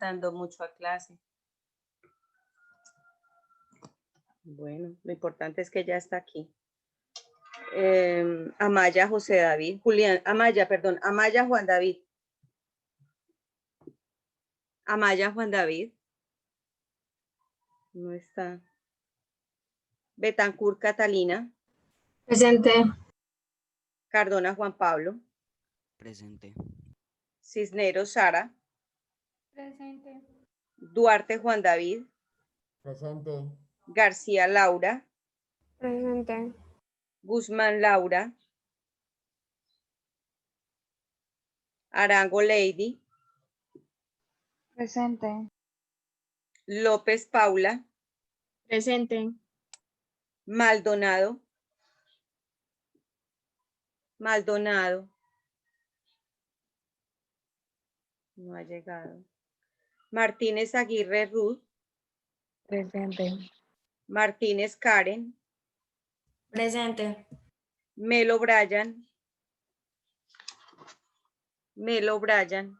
faltando mucho a clase. Bueno, lo importante es que ya está aquí. Amaya José David, Amaya Juan David. Amaya Juan David. No está. Betancur Catalina. Presente. Cardona Juan Pablo. Presente. Cisneros Sara. Presente. Duarte Juan David. Presente. García Laura. Presente. Guzmán Laura. Arango Lady. Presente. López Paula. Presente. Maldonado. Maldonado. No ha llegado. Martínez Aguirre Ruth. Presente. Martínez Karen. Presente. Melo Brian. Melo Brian.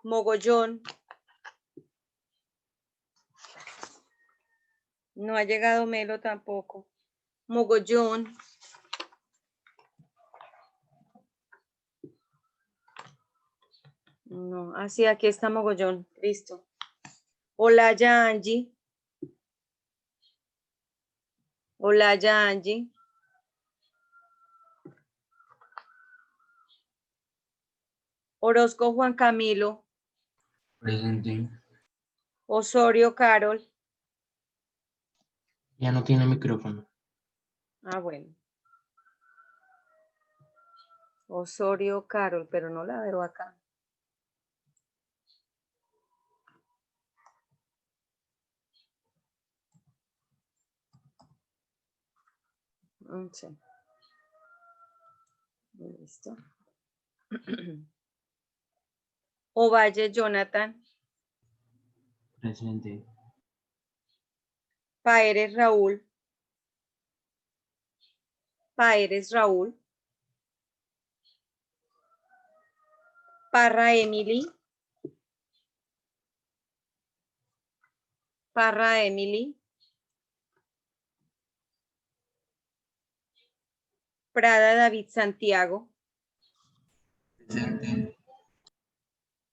Mogollón. No ha llegado Melo tampoco. Mogollón. No, así aquí está Mogollón. Listo. Olaya Angie. Olaya Angie. Orozco Juan Camilo. Presente. Osorio Carol. Ya no tiene micrófono. Ah, bueno. Osorio Carol, pero no la veo acá. Sí. Listo. Ovalle Jonathan. Presente. Paeres Raúl. Paeres Raúl. Parra Emily. Parra Emily. Prada David Santiago. Presente.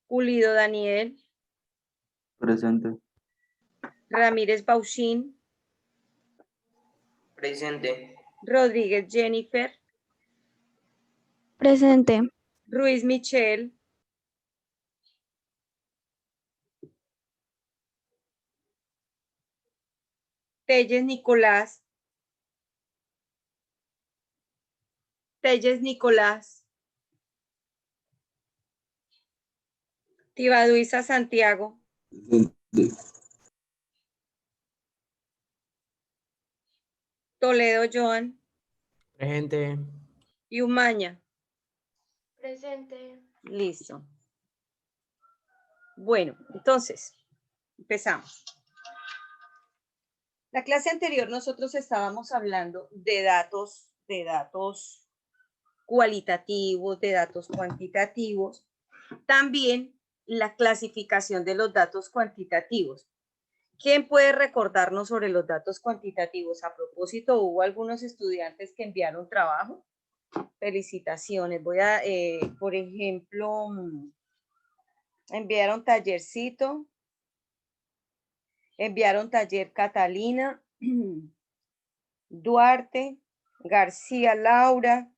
Pulido Daniel. Presente. Ramírez Bauchín. Presente. Rodríguez Jennifer. Presente. Ruiz Michelle. Telles Nicolás. Telles Nicolás. Tibaduiza Santiago. Presente. Toledo Joan. Presente. Y Umaña. Presente. Listo. Bueno, entonces, empezamos. La clase anterior nosotros estábamos hablando de datos cualitativos, de datos cuantitativos, también la clasificación de los datos cuantitativos. ¿Quién puede recordarnos sobre los datos cuantitativos? A propósito, hubo algunos estudiantes que enviaron trabajo. Felicitaciones. Voy a, por ejemplo, enviaron tallercito, enviaron taller Catalina, Duarte, García Laura,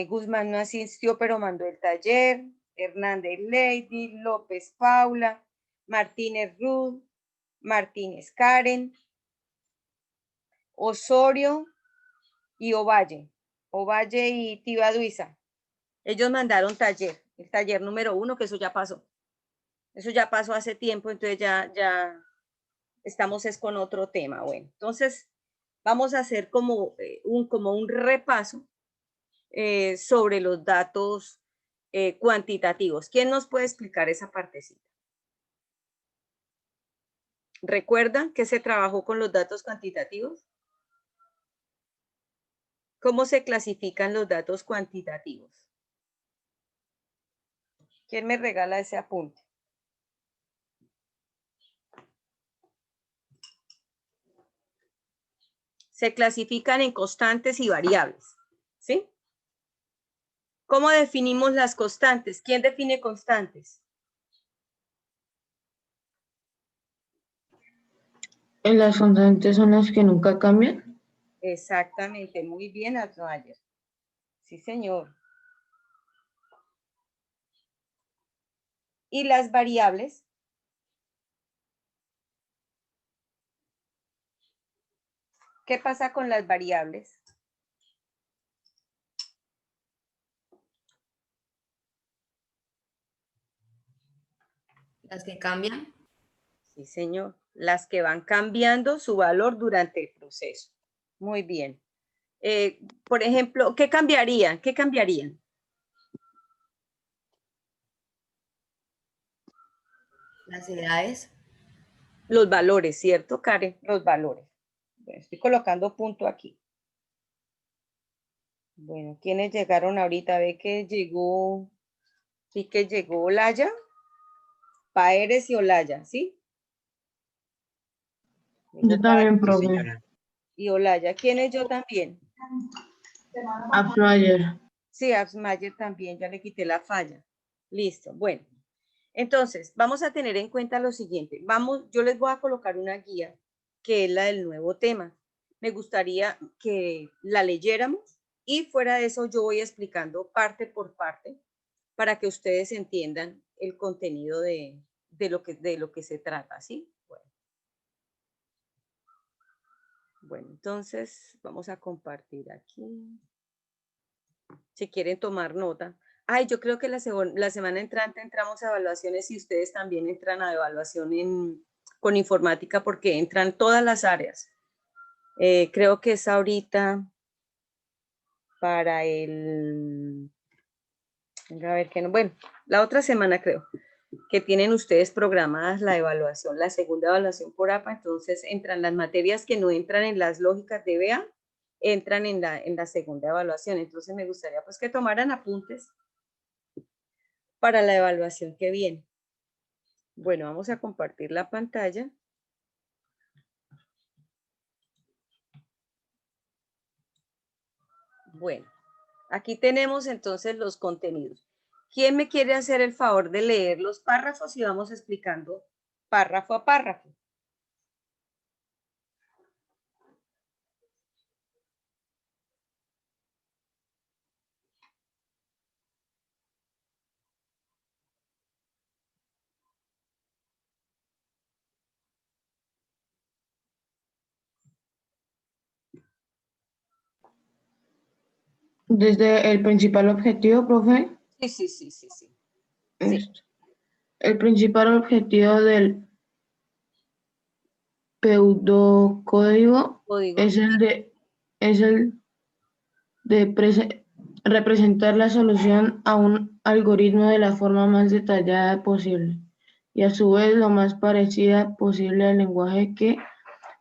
Guzmán no asistió pero mandó el taller, Hernández Lady, López Paula, Martínez Ruth, Martínez Karen, Osorio y Ovalle y Tibaduiza. Ellos mandaron taller, el taller número 1, que eso ya pasó. Eso ya pasó hace tiempo, entonces ya estamos es con otro tema. Bueno, entonces vamos a hacer como un repaso sobre los datos cuantitativos. ¿Quién nos puede explicar esa partecita? ¿Recuerdan que se trabajó con los datos cuantitativos? ¿Cómo se clasifican los datos cuantitativos? ¿Quién me regala ese apunte? Se clasifican en constantes y variables, ¿sí? ¿Cómo definimos las constantes? ¿Quién define constantes? Las constantes son las que nunca cambian. Exactamente, muy bien, Asmayer. Sí, señor. ¿Y las variables? ¿Qué pasa con las variables? Las que cambian. Sí, señor. Las que van cambiando su valor durante el proceso. Muy bien. Por ejemplo, ¿qué cambiarían? ¿Qué cambiarían? Las edades. Los valores, ¿cierto, Karen? Los valores. Bueno, estoy colocando punto aquí. Bueno, ¿quiénes llegaron ahorita? Ve que llegó, sí que llegó Olaya, Paeres y Olaya, ¿sí? Yo también, profe. Y Olaya, ¿quién es yo también? After. Sí, Absmayer también, ya le quité la falla. Listo, bueno. Entonces, vamos a tener en cuenta lo siguiente. Yo les voy a colocar una guía que es la del nuevo tema. Me gustaría que la leyéramos y fuera de eso yo voy explicando parte por parte para que ustedes entiendan el contenido de lo que se trata, ¿sí? Bueno, entonces vamos a compartir aquí. Si quieren tomar nota. Ay, yo creo que la semana entrante entramos a evaluaciones y ustedes también entran a evaluación con informática porque entran todas las áreas. Creo que es ahorita para venga a ver qué no, bueno, la otra semana creo que tienen ustedes programadas la evaluación, la segunda evaluación por APA, entonces entran las materias que no entran en las lógicas de BEA, entran en la segunda evaluación. Entonces me gustaría pues que tomaran apuntes para la evaluación que viene. Bueno, vamos a compartir la pantalla. Bueno, aquí tenemos entonces los contenidos. ¿Quién me quiere hacer el favor de leer los párrafos y vamos explicando párrafo a párrafo? Desde el principal objetivo, profe. Sí. Listo. El principal objetivo del pseudocódigo Código. es el de representar la solución a un algoritmo de la forma más detallada posible y a su vez lo más parecida posible al lenguaje que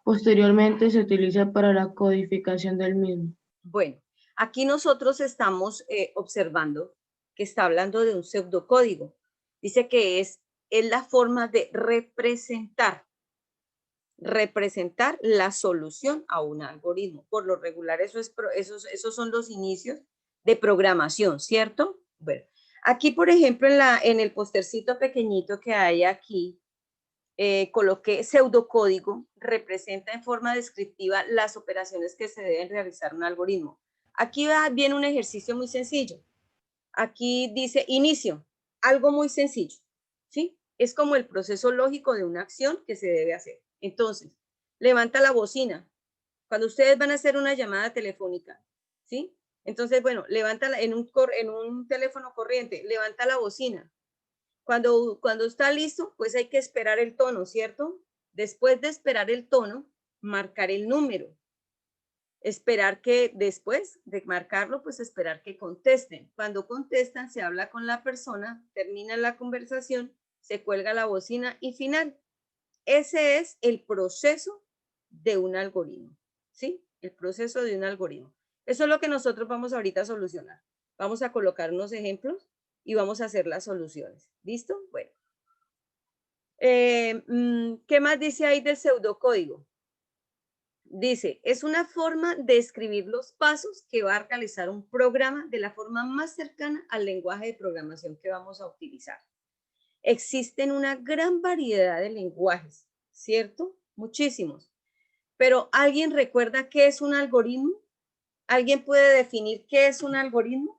posteriormente se utiliza para la codificación del mismo. Bueno, aquí nosotros estamos observando que está hablando de un pseudocódigo. Dice que es la forma de representar la solución a un algoritmo. Por lo regular, esos son los inicios de programación, ¿cierto? Bueno, aquí, por ejemplo, en el postercito pequeñito que hay aquí, coloqué pseudocódigo, representa en forma descriptiva las operaciones que se deben realizar en un algoritmo. Aquí viene un ejercicio muy sencillo. Aquí dice inicio, algo muy sencillo, ¿sí? Es como el proceso lógico de una acción que se debe hacer. Entonces, levanta la bocina. Cuando ustedes van a hacer una llamada telefónica, ¿sí? Entonces, bueno, levántala en un teléfono corriente, levanta la bocina. Cuando está listo, pues hay que esperar el tono, ¿cierto? Después de esperar el tono, marcar el número. Esperar que después de marcarlo, pues esperar que contesten. Cuando contestan, se habla con la persona, termina la conversación, se cuelga la bocina y final. Ese es el proceso de un algoritmo, ¿sí? El proceso de un algoritmo. Eso es lo que nosotros vamos ahorita a solucionar. Vamos a colocar unos ejemplos y vamos a hacer las soluciones. ¿Listo? Bueno. ¿Qué más dice ahí del pseudocódigo? Dice, es una forma de escribir los pasos que va a realizar un programa de la forma más cercana al lenguaje de programación que vamos a utilizar. Existen una gran variedad de lenguajes, ¿cierto? Muchísimos. Pero ¿alguien recuerda qué es un algoritmo? ¿Alguien puede definir qué es un algoritmo?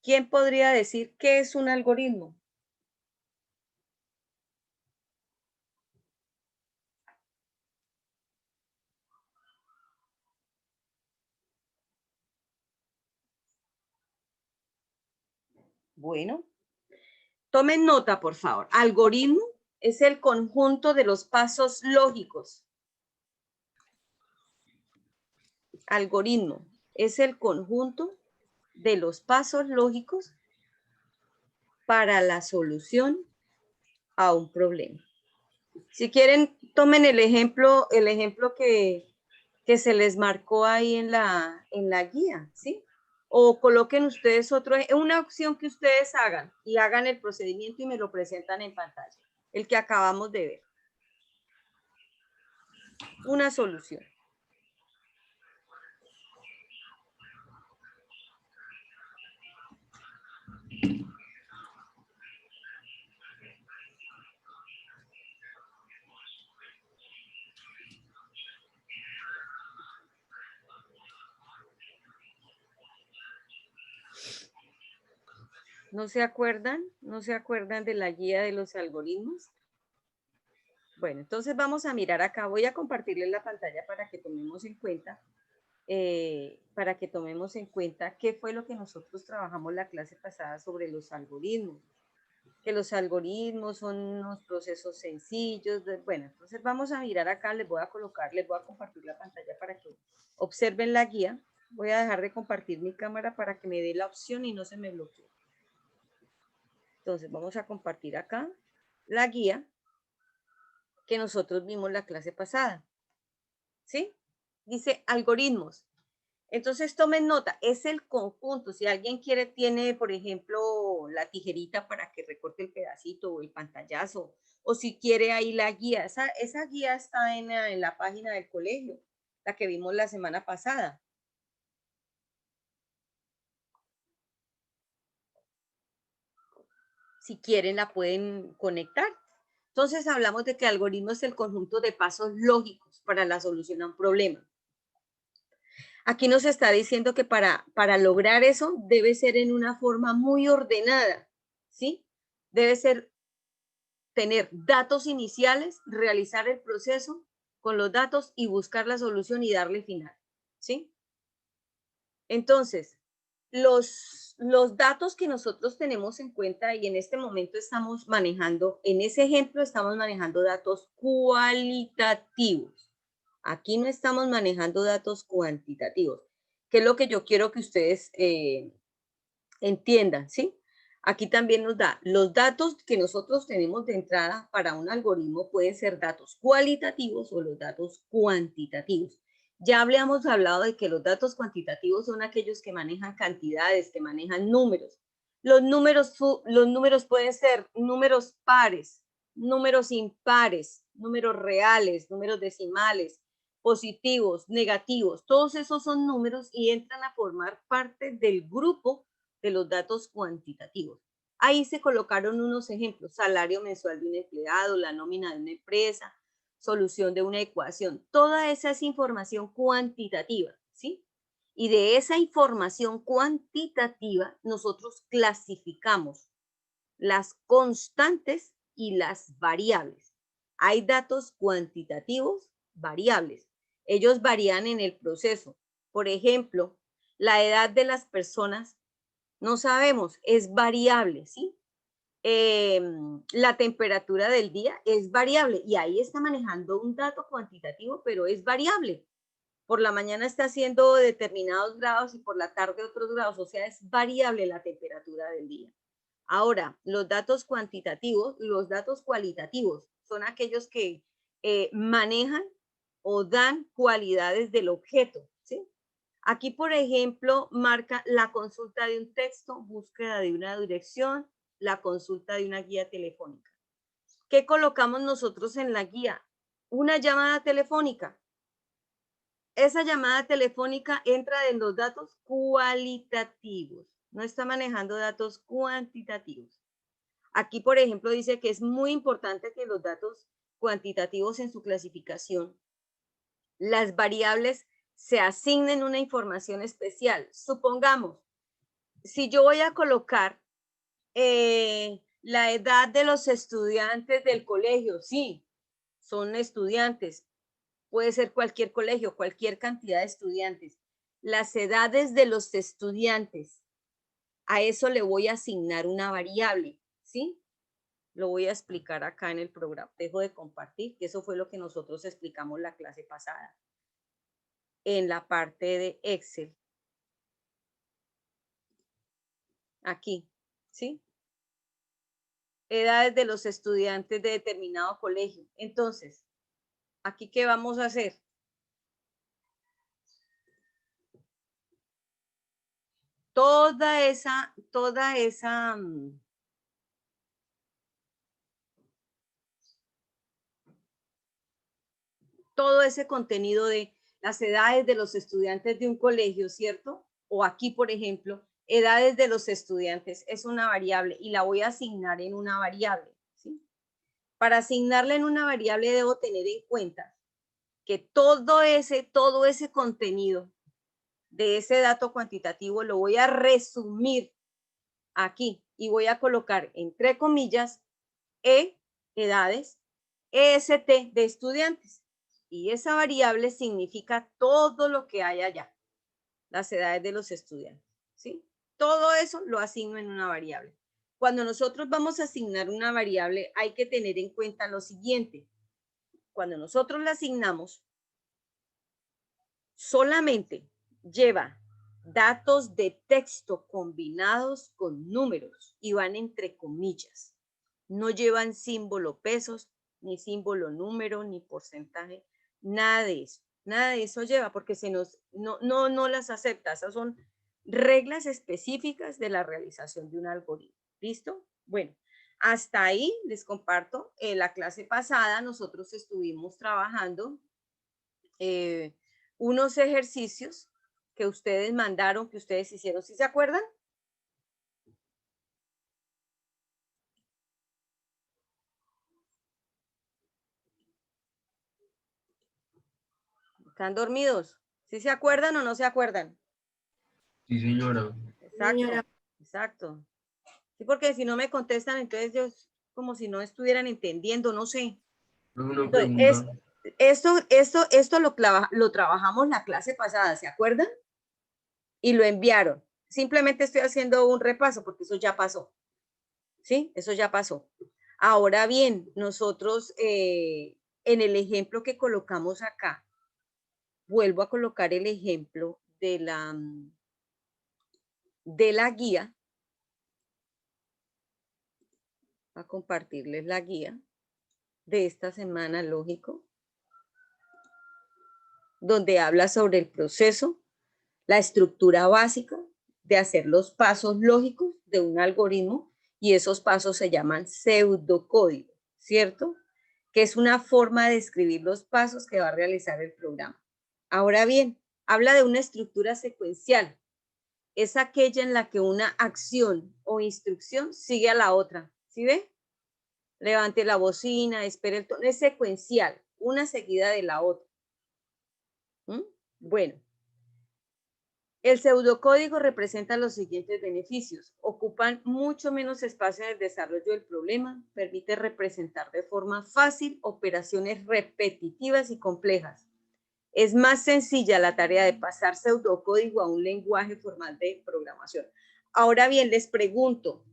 ¿Quién podría decir qué es un algoritmo? Bueno, tomen nota, por favor. Algoritmo es el conjunto de los pasos lógicos. Algoritmo es el conjunto de los pasos lógicos para la solución a un problema. Si quieren, tomen el ejemplo que se les marcó ahí en la guía, ¿sí? O coloquen ustedes una opción que ustedes hagan y hagan el procedimiento y me lo presentan en pantalla, el que acabamos de ver. Una solución. ¿No se acuerdan? ¿No se acuerdan de la guía de los algoritmos? Bueno, entonces vamos a mirar acá. Voy a compartirles la pantalla para que tomemos en cuenta, qué fue lo que nosotros trabajamos la clase pasada sobre los algoritmos. Que los algoritmos son unos procesos sencillos. Bueno, entonces vamos a mirar acá. Les voy a compartir la pantalla para que observen la guía. Voy a dejar de compartir mi cámara para que me dé la opción y no se me bloquee. Entonces vamos a compartir acá la guía que nosotros vimos la clase pasada. ¿Sí? Dice algoritmos. Entonces tomen nota, es el conjunto. Si alguien tiene, por ejemplo, la tijerita para que recorte el pedacito o el pantallazo, o si quiere ahí la guía. Esa guía está en la página del colegio, la que vimos la semana pasada. Si quieren la pueden conectar. Entonces hablamos de que el algoritmo es el conjunto de pasos lógicos para la solución a un problema. Aquí nos está diciendo que para lograr eso debe ser en una forma muy ordenada, ¿sí? Debe ser tener datos iniciales, realizar el proceso con los datos y buscar la solución y darle final, ¿sí? Entonces, los datos que nosotros tenemos en cuenta y en este momento estamos manejando, en ese ejemplo estamos manejando datos cualitativos. Aquí no estamos manejando datos cuantitativos, que es lo que yo quiero que ustedes entiendan, ¿sí? Aquí también nos da los datos que nosotros tenemos de entrada para un algoritmo pueden ser datos cualitativos o los datos cuantitativos. Ya habíamos hablado de que los datos cuantitativos son aquellos que manejan cantidades, que manejan números. Los números pueden ser números pares, números impares, números reales, números decimales, positivos, negativos. Todos esos son números y entran a formar parte del grupo de los datos cuantitativos. Ahí se colocaron unos ejemplos: salario mensual de un empleado, la nómina de una empresa, solución de una ecuación. Toda esa es información cuantitativa, ¿sí? Y de esa información cuantitativa nosotros clasificamos las constantes y las variables. Hay datos cuantitativos variables. Ellos varían en el proceso. Por ejemplo, la edad de las personas no sabemos, es variable, ¿sí? La temperatura del día es variable y ahí está manejando un dato cuantitativo, pero es variable. Por la mañana está haciendo determinados grados y por la tarde otros grados, o sea, es variable la temperatura del día. Ahora, los datos cuantitativos, los datos cualitativos son aquellos que manejan o dan cualidades del objeto, ¿sí? Aquí, por ejemplo, marca la consulta de un texto, búsqueda de una dirección, la consulta de una guía telefónica. ¿Qué colocamos nosotros en la guía? Una llamada telefónica. Esa llamada telefónica entra en los datos cualitativos, no está manejando datos cuantitativos. Aquí, por ejemplo, dice que es muy importante que los datos cuantitativos en su clasificación, las variables se asignen una información especial. Supongamos, si yo voy a colocar la edad de los estudiantes del colegio, sí, son estudiantes, puede ser cualquier colegio, cualquier cantidad de estudiantes. Las edades de los estudiantes, a eso le voy a asignar una variable, ¿sí? Lo voy a explicar acá en el programa. Dejo de compartir, que eso fue lo que nosotros explicamos la clase pasada en la parte de Excel. Aquí, ¿sí? Edades de los estudiantes de determinado colegio. Entonces, ¿aquí qué vamos a hacer? Todo ese contenido de las edades de los estudiantes de un colegio, ¿cierto? O aquí, por ejemplo, edades de los estudiantes es una variable y la voy a asignar en una variable, ¿sí? Para asignarla en una variable debo tener en cuenta que todo ese contenido de ese dato cuantitativo lo voy a resumir aquí y voy a colocar entre comillas edades, EST de estudiantes. Y esa variable significa todo lo que hay allá, las edades de los estudiantes, ¿sí? Todo eso lo asigno en una variable. Cuando nosotros vamos a asignar una variable, hay que tener en cuenta lo siguiente. Cuando nosotros la asignamos, solamente lleva datos de texto combinados con números y van entre comillas. No llevan símbolo pesos, ni símbolo número, ni porcentaje, nada de eso. Nada de eso lleva porque no las acepta. Esas son reglas específicas de la realización de un algoritmo. ¿Listo? Bueno, hasta ahí les comparto. En la clase pasada nosotros estuvimos trabajando unos ejercicios que ustedes mandaron, que ustedes hicieron. ¿Sí se acuerdan? ¿Están dormidos? ¿Sí se acuerdan o no se acuerdan? Sí, señora. Exacto, Señora. exacto. Sí, porque si no me contestan, entonces yo como si no estuvieran entendiendo, no sé. Una Entonces, pregunta. esto lo trabajamos la clase pasada, ¿se acuerdan? Y lo enviaron. Simplemente estoy haciendo un repaso porque eso ya pasó. ¿Sí? Eso ya pasó. Ahora bien, nosotros en el ejemplo que colocamos acá, vuelvo a colocar el ejemplo de la guía, a compartirles la guía de esta semana, lógico, donde habla sobre el proceso, la estructura básica de hacer los pasos lógicos de un algoritmo y esos pasos se llaman pseudocódigo, ¿cierto? Que es una forma de escribir los pasos que va a realizar el programa. Ahora bien, habla de una estructura secuencial. Es aquella en la que una acción o instrucción sigue a la otra. ¿Sí ve? Levante la bocina, espere el tono. Es secuencial, una seguida de la otra. ¿Mm? Bueno, el pseudocódigo representa los siguientes beneficios. Ocupan mucho menos espacio en el desarrollo del problema, permite representar de forma fácil operaciones repetitivas y complejas. Es más sencilla la tarea de pasar pseudocódigo a un lenguaje formal de programación. Ahora bien, les pregunto,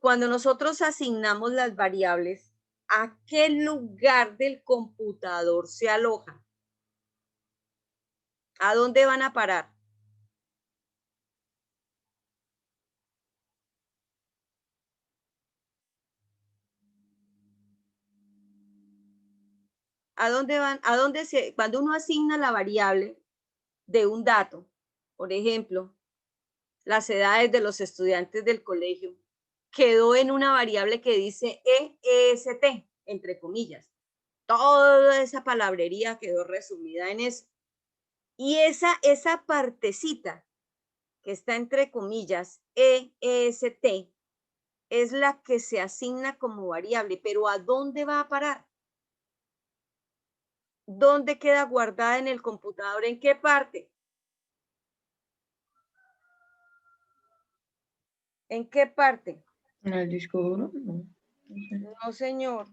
cuando nosotros asignamos las variables, ¿a qué lugar del computador se alojan? ¿A dónde van a parar? ¿A dónde van? ¿A dónde cuando uno asigna la variable de un dato, por ejemplo, las edades de los estudiantes del colegio, quedó en una variable que dice EST, entre comillas. Toda esa palabrería quedó resumida en eso. Y esa partecita que está entre comillas, EST, es la que se asigna como variable, pero ¿a dónde va a parar? ¿Dónde queda guardada en el computador? ¿En qué parte? ¿En qué parte? ¿En el disco duro? No. No, señor.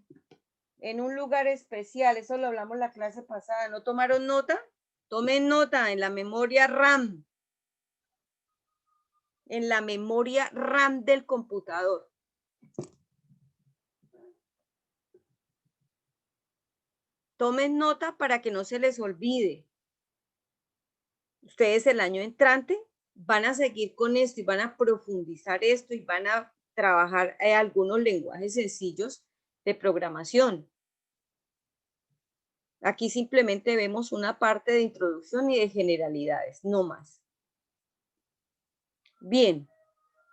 En un lugar especial. Eso lo hablamos la clase pasada. ¿No tomaron nota? Tomen nota en la memoria RAM. En la memoria RAM del computador. Tomen nota para que no se les olvide. Ustedes el año entrante van a seguir con esto y van a profundizar esto y van a trabajar algunos lenguajes sencillos de programación. Aquí simplemente vemos una parte de introducción y de generalidades, no más. Bien,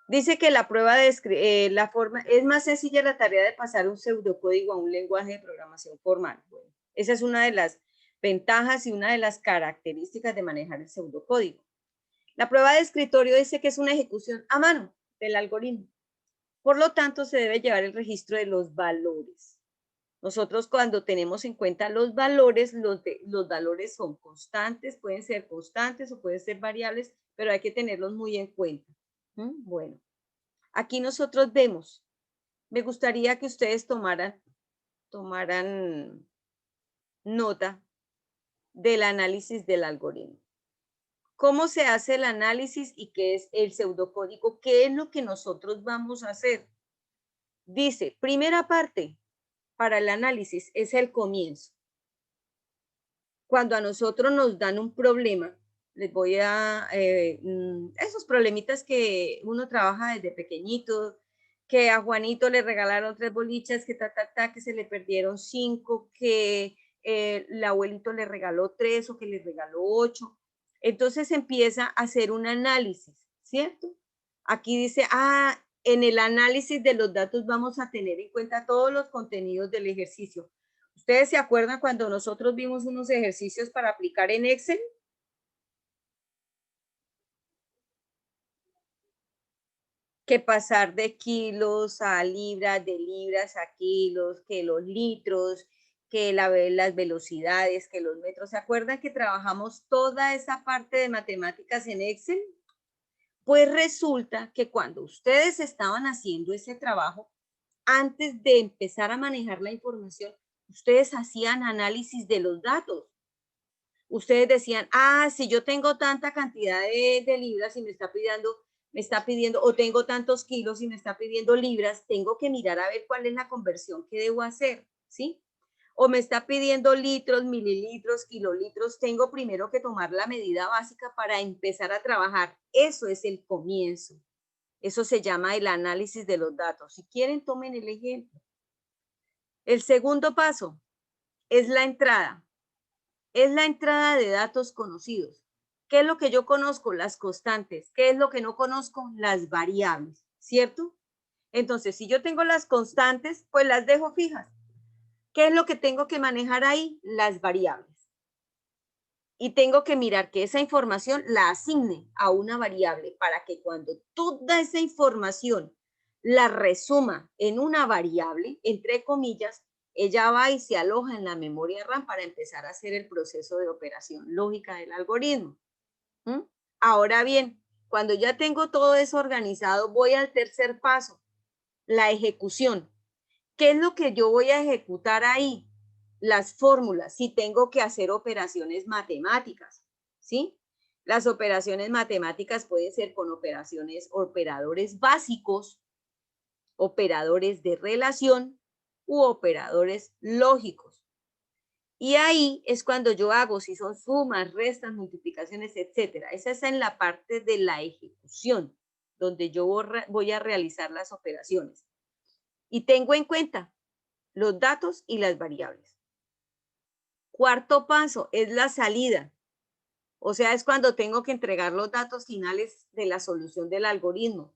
dice que la prueba de la forma es más sencilla la tarea de pasar un pseudocódigo a un lenguaje de programación formal. Bueno, esa es una de las ventajas y una de las características de manejar el pseudocódigo. La prueba de escritorio dice que es una ejecución a mano del algoritmo. Por lo tanto, se debe llevar el registro de los valores. Nosotros cuando tenemos en cuenta los valores, los valores son constantes, pueden ser constantes o pueden ser variables, pero hay que tenerlos muy en cuenta. Bueno, aquí nosotros vemos, me gustaría que ustedes tomaran nota del análisis del algoritmo. ¿Cómo se hace el análisis y qué es el pseudocódigo? ¿Qué es lo que nosotros vamos a hacer? Dice, primera parte para el análisis es el comienzo. Cuando a nosotros nos dan un problema, les voy a, esos problemitas que uno trabaja desde pequeñito, que a Juanito le regalaron 3 bolichas, que que se le perdieron 5, que el abuelito le regaló 3 o que le regaló 8. Entonces empieza a hacer un análisis, ¿cierto? Aquí dice, en el análisis de los datos vamos a tener en cuenta todos los contenidos del ejercicio. ¿Ustedes se acuerdan cuando nosotros vimos unos ejercicios para aplicar en Excel? Que pasar de kilos a libras, de libras a kilos, que los litros, que las velocidades, que los metros. ¿Se acuerdan que trabajamos toda esa parte de matemáticas en Excel? Pues resulta que cuando ustedes estaban haciendo ese trabajo, antes de empezar a manejar la información, ustedes hacían análisis de los datos. Ustedes decían, si yo tengo tanta cantidad de libras y me está pidiendo, o tengo tantos kilos y me está pidiendo libras, tengo que mirar a ver cuál es la conversión que debo hacer, ¿sí? O me está pidiendo litros, mililitros, kilolitros, tengo primero que tomar la medida básica para empezar a trabajar. Eso es el comienzo. Eso se llama el análisis de los datos. Si quieren, tomen el ejemplo. El segundo paso es la entrada. Es la entrada de datos conocidos. ¿Qué es lo que yo conozco? Las constantes. ¿Qué es lo que no conozco? Las variables, ¿cierto? Entonces, si yo tengo las constantes, pues las dejo fijas. ¿Qué es lo que tengo que manejar ahí? Las variables. Y tengo que mirar que esa información la asigne a una variable para que cuando toda esa información la resuma en una variable, entre comillas, ella va y se aloja en la memoria RAM para empezar a hacer el proceso de operación lógica del algoritmo. Ahora bien, cuando ya tengo todo eso organizado, voy al tercer paso, la ejecución. ¿Qué es lo que yo voy a ejecutar ahí? Las fórmulas, si tengo que hacer operaciones matemáticas, ¿sí? Las operaciones matemáticas pueden ser con operadores básicos, operadores de relación u operadores lógicos. Y ahí es cuando yo hago, si son sumas, restas, multiplicaciones, etcétera. Esa es en la parte de la ejecución, donde yo voy a realizar las operaciones. Y tengo en cuenta los datos y las variables. Cuarto paso es la salida. O sea, es cuando tengo que entregar los datos finales de la solución del algoritmo.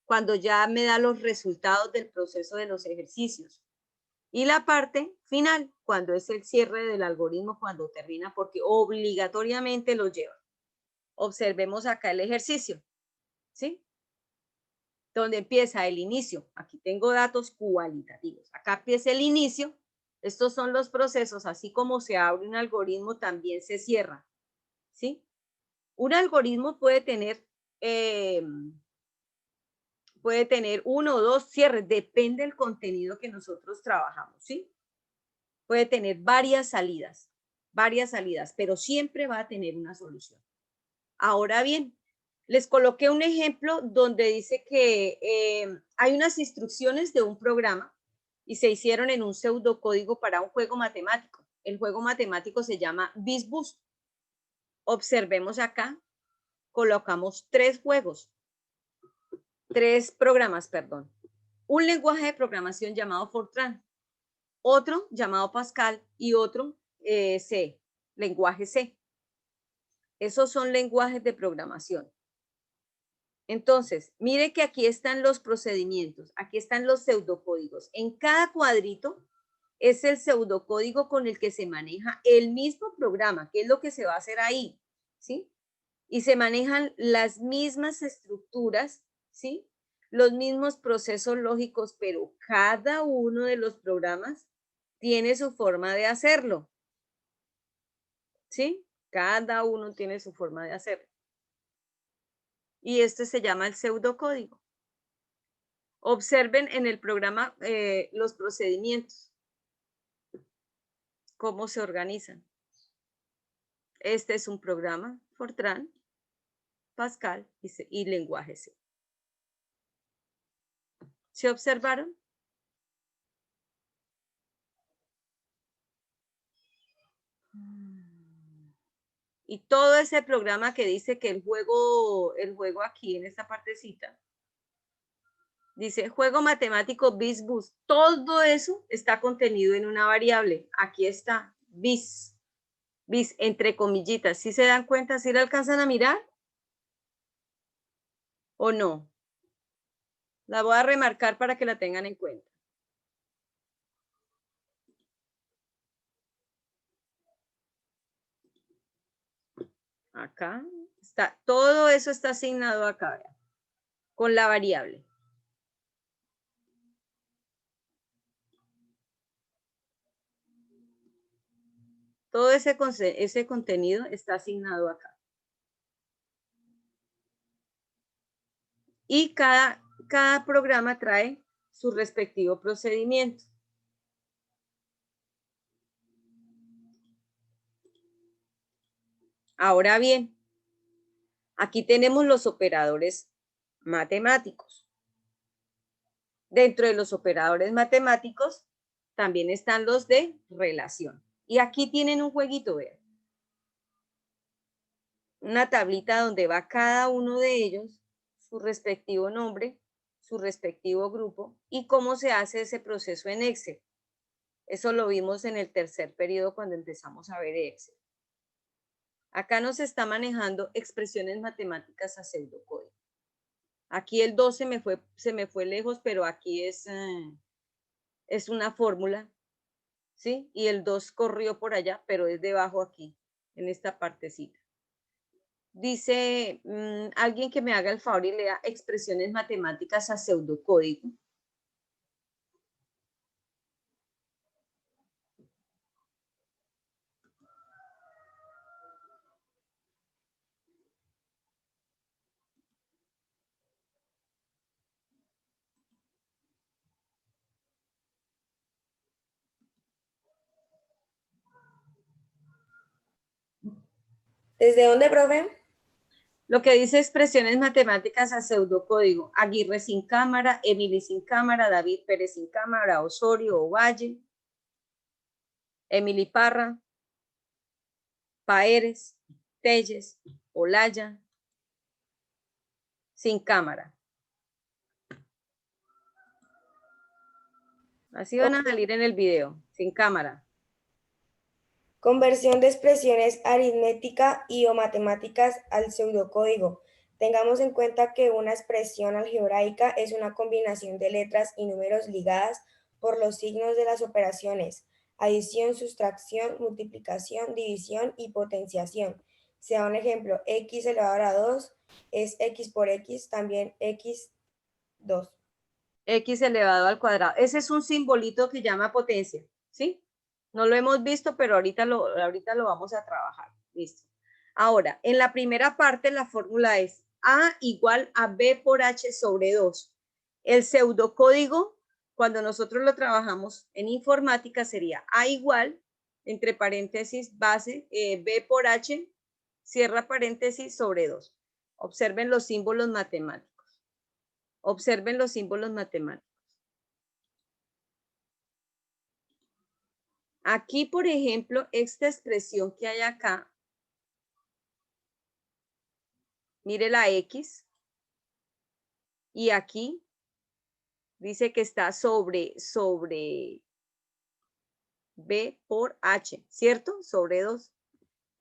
Cuando ya me da los resultados del proceso de los ejercicios. Y la parte final, cuando es el cierre del algoritmo, cuando termina, porque obligatoriamente lo lleva. Observemos acá el ejercicio, ¿sí? Donde empieza el inicio. Aquí tengo datos cualitativos. Acá empieza el inicio. Estos son los procesos, así como se abre un algoritmo, también se cierra, ¿sí? Un algoritmo puede tener uno o dos cierres, depende del contenido que nosotros trabajamos, ¿sí? Puede tener varias salidas, pero siempre va a tener una solución. Ahora bien, les coloqué un ejemplo donde dice que hay unas instrucciones de un programa y se hicieron en un pseudocódigo para un juego matemático. El juego matemático se llama BizBoost. Observemos acá, colocamos tres programas, perdón. Un lenguaje de programación llamado Fortran, otro llamado Pascal y otro C, lenguaje C. Esos son lenguajes de programación. Entonces, mire que aquí están los procedimientos, aquí están los pseudocódigos. En cada cuadrito es el pseudocódigo con el que se maneja el mismo programa, que es lo que se va a hacer ahí, ¿sí? Y se manejan las mismas estructuras, ¿sí? Los mismos procesos lógicos, pero cada uno de los programas tiene su forma de hacerlo, ¿sí? Cada uno tiene su forma de hacerlo. Y este se llama el pseudocódigo. Observen en el programa los procedimientos, cómo se organizan. Este es un programa, Fortran, Pascal y lenguaje C. ¿Se observaron? Y todo ese programa que dice que el juego aquí en esta partecita, dice juego matemático BizBoost. Todo eso está contenido en una variable. Aquí está, biz entre comillitas. ¿Sí se dan cuenta? ¿Sí la alcanzan a mirar? ¿O no? La voy a remarcar para que la tengan en cuenta. Acá está, todo eso está asignado acá, vean, con la variable. Todo ese contenido está asignado acá. Y cada programa trae su respectivo procedimiento. Ahora bien, aquí tenemos los operadores matemáticos. Dentro de los operadores matemáticos también están los de relación. Y aquí tienen un jueguito, vean. Una tablita donde va cada uno de ellos, su respectivo nombre, su respectivo grupo y cómo se hace ese proceso en Excel. Eso lo vimos en el tercer periodo cuando empezamos a ver Excel. Acá nos está manejando expresiones matemáticas a pseudocódigo. Aquí el 2 se me fue lejos, pero aquí es una fórmula, ¿sí? Y el 2 corrió por allá, pero es debajo aquí, en esta partecita. Dice, alguien que me haga el favor y lea expresiones matemáticas a pseudocódigo. ¿Desde dónde, profe? Lo que dice expresiones matemáticas a pseudocódigo. Aguirre sin cámara, Emily sin cámara, David Pérez sin cámara, Osorio, Ovalle, Emily Parra, Paeres, Telles, Olaya, sin cámara. Así van a salir en el video, sin cámara. Conversión de expresiones aritmética y o matemáticas al pseudocódigo. Tengamos en cuenta que una expresión algebraica es una combinación de letras y números ligadas por los signos de las operaciones: adición, sustracción, multiplicación, división y potenciación. Sea un ejemplo, x elevado a la 2 es x por x, también x2. X elevado al cuadrado. Ese es un simbolito que llama potencia, ¿sí? No lo hemos visto, pero ahorita lo vamos a trabajar. Listo. Ahora, en la primera parte la fórmula es A igual a B por H sobre 2. El pseudocódigo, cuando nosotros lo trabajamos en informática, sería A igual, entre paréntesis, base, B por H, cierra paréntesis, sobre 2. Observen los símbolos matemáticos. Observen los símbolos matemáticos. Aquí, por ejemplo, esta expresión que hay acá, mire la X, y aquí dice que está sobre B por H, ¿cierto? Sobre 2.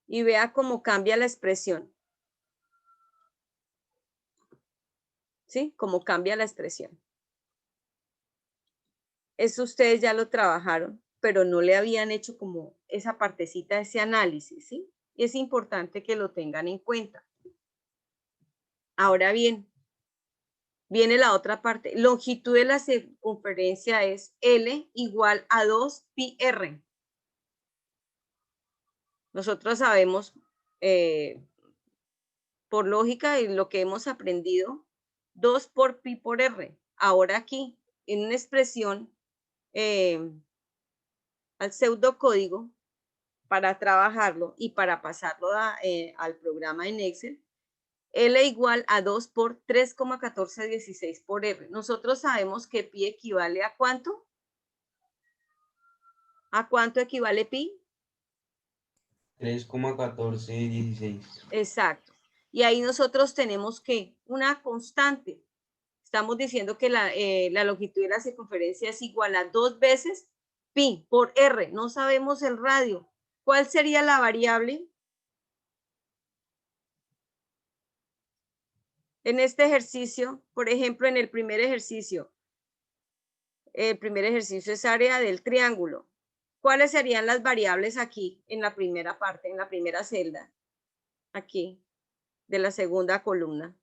Y vea cómo cambia la expresión. ¿Sí? Cómo cambia la expresión. Eso ustedes ya lo trabajaron, pero no le habían hecho como esa partecita, ese análisis, ¿sí? Y es importante que lo tengan en cuenta. Ahora bien, viene la otra parte. Longitud de la circunferencia es L igual a 2 pi r. Nosotros sabemos, por lógica y lo que hemos aprendido, 2 por pi por r. Ahora aquí, en una expresión al pseudocódigo, para trabajarlo y para pasarlo al programa en Excel, L igual a 2 por 3,1416 por R. Nosotros sabemos que pi equivale a ¿cuánto? ¿A cuánto equivale pi? 3,1416. Exacto. Y ahí nosotros tenemos que una constante. Estamos diciendo que la longitud de la circunferencia es igual a 2 veces pi por R. No sabemos el radio. ¿Cuál sería la variable? En este ejercicio, por ejemplo, en el primer ejercicio es área del triángulo. ¿Cuáles serían las variables aquí en la primera parte, en la primera celda? Aquí, de la segunda columna.